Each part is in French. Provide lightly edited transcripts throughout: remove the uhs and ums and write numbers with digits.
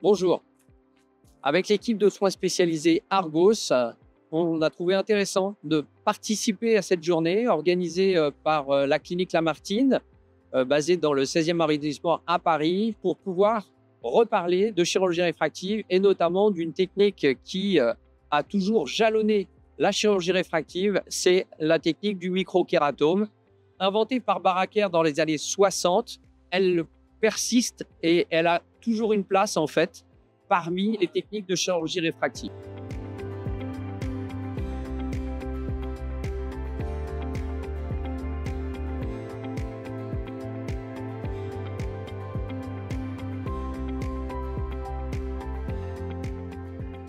Bonjour. Avec l'équipe de soins spécialisés Argos, on a trouvé intéressant de participer à cette journée organisée par la clinique Lamartine, basée dans le 16e arrondissement à Paris, pour pouvoir reparler de chirurgie réfractive et notamment d'une technique qui a toujours jalonné la chirurgie réfractive, c'est la technique du microkératome. Inventée par Baraker dans les années 60, elle persiste et elle a toujours une place en fait parmi les techniques de chirurgie réfractive.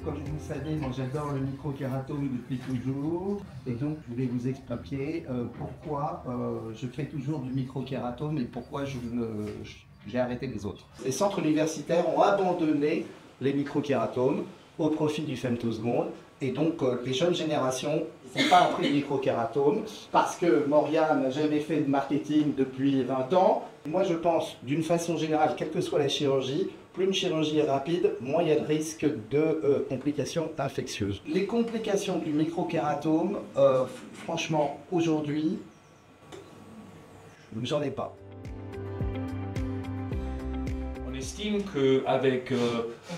Comme vous le savez, moi j'adore le microkératome depuis toujours et donc je voulais vous expliquer pourquoi je fais toujours du microkératome et pourquoi j'ai arrêté les autres. Les centres universitaires ont abandonné les microkératomes au profit du femtoseconde et donc les jeunes générations ne sont pas appris le microkératome parce que Moria n'a jamais fait de marketing depuis 20 ans. Moi je pense d'une façon générale, quelle que soit la chirurgie, plus une chirurgie est rapide, moins il y a de risque de complications infectieuses. Les complications du microkératome, franchement, aujourd'hui, j'en ai pas. On estime qu'avec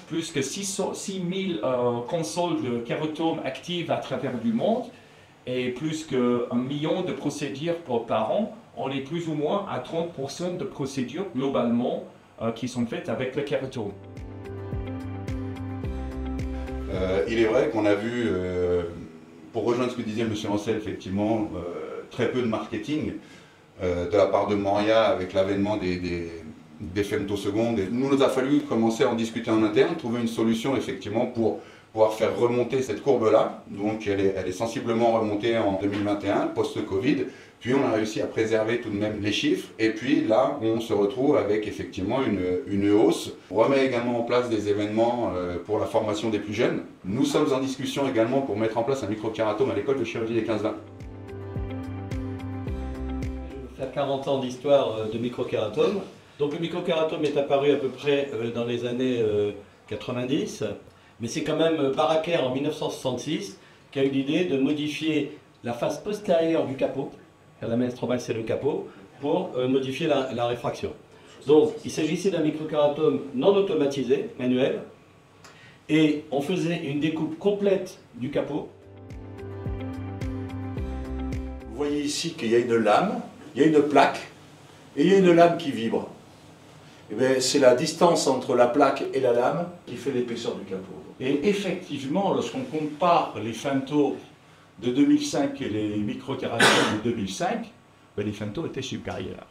plus que 6000 consoles de kératome actives à travers le monde et plus que 1 million de procédures par an, on est plus ou moins à 30% de procédures globalement qui sont faites avec le kératome. Il est vrai qu'on a vu, pour rejoindre ce que disait M. Ancel, effectivement, très peu de marketing de la part de Moria avec l'avènement des femtosecondes. Il nous a fallu commencer à en discuter en interne, trouver une solution effectivement pour pouvoir faire remonter cette courbe-là. Donc elle est sensiblement remontée en 2021, post-Covid. Puis on a réussi à préserver tout de même les chiffres. Et puis là, on se retrouve avec effectivement une hausse. On remet également en place des événements pour la formation des plus jeunes. Nous sommes en discussion également pour mettre en place un microkératome à l'école de chirurgie des 15-20. Je vais faire 40 ans d'histoire de microkératome. Donc le microkératome est apparu à peu près dans les années 90. Mais c'est quand même Baraker en 1966 qui a eu l'idée de modifier la face postérieure du capot. La lamelle strobale, c'est le capot, pour modifier la réfraction. Donc, il s'agissait d'un microkératome non automatisé, manuel, et on faisait une découpe complète du capot. Vous voyez ici qu'il y a une lame, il y a une plaque, et il y a une lame qui vibre. C'est la distance entre la plaque et la lame qui fait l'épaisseur du capot. Et effectivement, lorsqu'on compare les femtos de 2005 et les microkératomes de 2005, les femtos étaient supérieurs.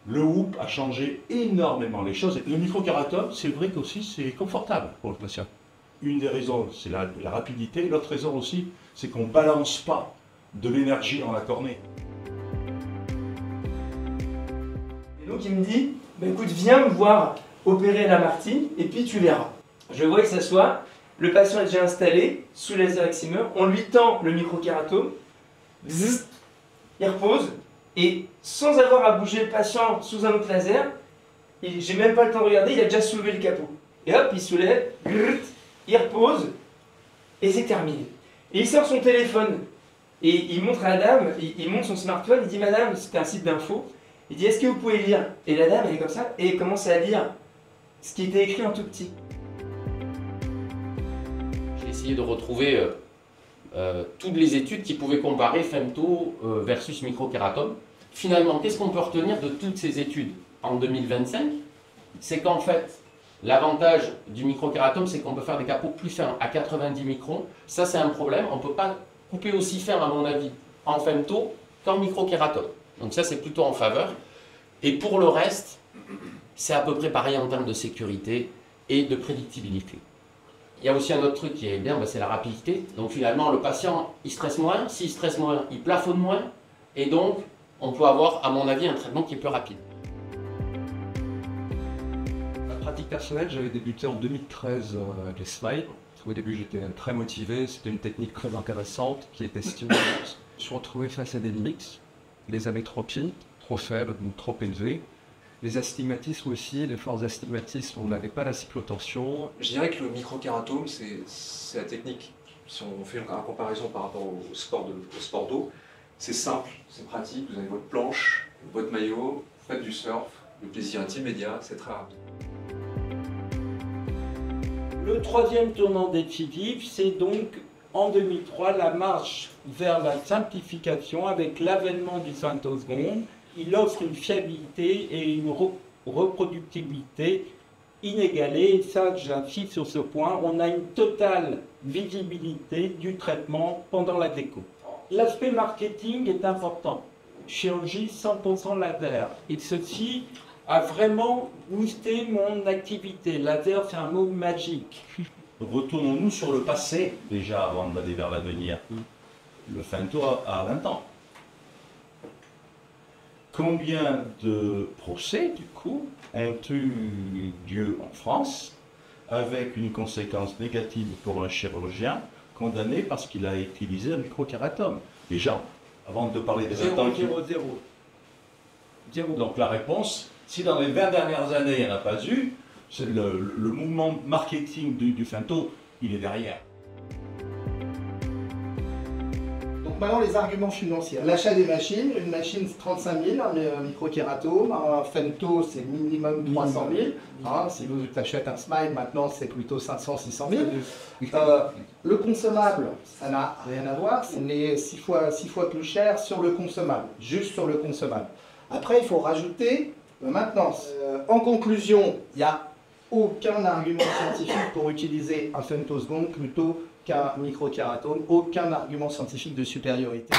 Le hoop a changé énormément les choses. Le microkératome, c'est vrai qu'aussi c'est confortable pour le patient. Une des raisons, c'est la rapidité. L'autre raison aussi, c'est qu'on ne balance pas de l'énergie dans la cornée. Et donc il me dit, bah, écoute, viens me voir opérer à Lamartine et puis tu verras. Je vois que ça soit. Le patient est déjà installé sous laser excimer, on lui tend le microkératome, il repose, et sans avoir à bouger le patient sous un autre laser, j'ai même pas le temps de regarder, il a déjà soulevé le capot. Et hop, il soulève, il repose, et c'est terminé. Et il sort son téléphone, et il montre à la dame, il montre son smartphone, il dit « Madame, c'était un site d'info », il dit « Est-ce que vous pouvez lire ?» Et la dame, elle est comme ça, et elle commence à lire ce qui était écrit en tout petit. Essayer de retrouver toutes les études qui pouvaient comparer femto versus microkératome. Finalement, qu'est-ce qu'on peut retenir de toutes ces études en 2025? C'est qu'en fait, l'avantage du microkératome, c'est qu'on peut faire des capots plus fins, à 90 microns. Ça, c'est un problème. On ne peut pas couper aussi fin, à mon avis, en femto qu'en microkératome. Donc ça, c'est plutôt en faveur. Et pour le reste, c'est à peu près pareil en termes de sécurité et de prédictibilité. Il y a aussi un autre truc qui est bien, c'est la rapidité. Donc finalement, le patient, il stresse moins. S'il stresse moins, il plafonne moins. Et donc, on peut avoir, à mon avis, un traitement qui est plus rapide. Ma pratique personnelle, j'avais débuté en 2013 avec les slides. Au début, j'étais très motivé. C'était une technique très intéressante qui était stimulante. Je me suis retrouvé face à des limites, les amétropies, trop faibles ou trop élevées. Les astigmatismes aussi, les forts astigmatismes, on n'avait pas la cyclotension. Je dirais que le microkératome, c'est la technique. Si on fait une comparaison par rapport au sport d'eau, c'est simple, c'est pratique, vous avez votre planche, votre maillot, vous faites du surf, le plaisir est immédiat, c'est très rapide. Le troisième tournant décisif, c'est donc en 2003 la marche vers la simplification avec l'avènement du femtosecond. Il offre une fiabilité et une reproductibilité inégalée. Et ça, j'insiste sur ce point, on a une totale visibilité du traitement pendant la déco. L'aspect marketing est important. Chirurgie 100% laser. Et ceci a vraiment boosté mon activité. Laser, c'est un mot magique. Retournons-nous sur le passé, déjà, avant d'aller vers l'avenir. Le femto a 20 ans. Combien de procès, du coup, ont eu lieu en France avec une conséquence négative pour un chirurgien condamné parce qu'il a utilisé un microkératome? Déjà, avant de parler des 20 ans... 0. Donc la réponse, si dans les 20 dernières années, il n'y en a pas eu, c'est le mouvement marketing du femto, il est derrière. Donc maintenant les arguments financiers. L'achat des machines, une machine c'est 35 000, un microkératome, un femto c'est minimum 300 000. Hein, si vous achetez un smile maintenant c'est plutôt 500 600 000. Le consommable, ça n'a rien à voir, on est 6 fois plus cher sur le consommable, juste sur le consommable. Après il faut rajouter la maintenance. En conclusion, il n'y a aucun argument scientifique pour utiliser un femtosecond plutôt qu'un microkératome, aucun argument scientifique de supériorité.